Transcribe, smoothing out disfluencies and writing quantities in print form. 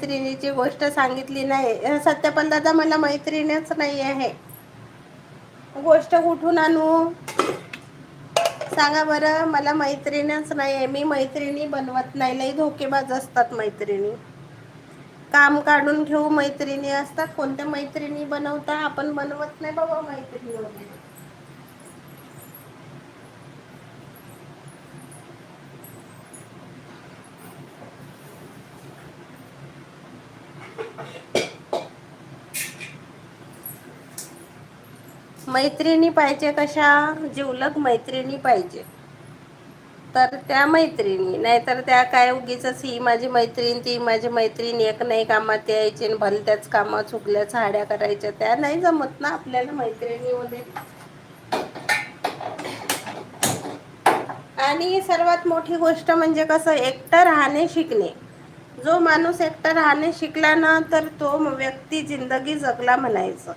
मैत्रिणीची गोष्ट सांगितली नाही. सत्यपाल दादा, मला मैत्रिणच नाही आहे. गोष्ट कुठून आणू सांगा बरं. मला मैत्रिणच नाही आहे. मी मैत्रिणी बनवत नाही. लई धोकेबाज असतात मैत्रिणी. काम काढून घेऊ मैत्रिणी असतात. कोणत्या मैत्रिणी बनवता? आपण बनवत नाही बाबा मैत्रिणी वगैरे. मैत्रिणी पाहिजे कशा? जिवलग मैत्रिणी पाहिजे. तर त्या मैत्रिणी, नाहीतर त्या काय उगीच ही माझी मैत्रीण ती माझी मैत्रीण, एक नाही कामात यायची आणि भलत्याच कामात चुकल्या साड्या करायच्या, त्या नाही जमत ना आपल्याला मैत्रिणीमध्ये. आणि सर्वात मोठी गोष्ट म्हणजे कसं, एकटं राहणे शिकणे. जो माणूस एकटा राहणे शिकला ना, तर तो व्यक्ती जिंदगी जगला म्हणायचं.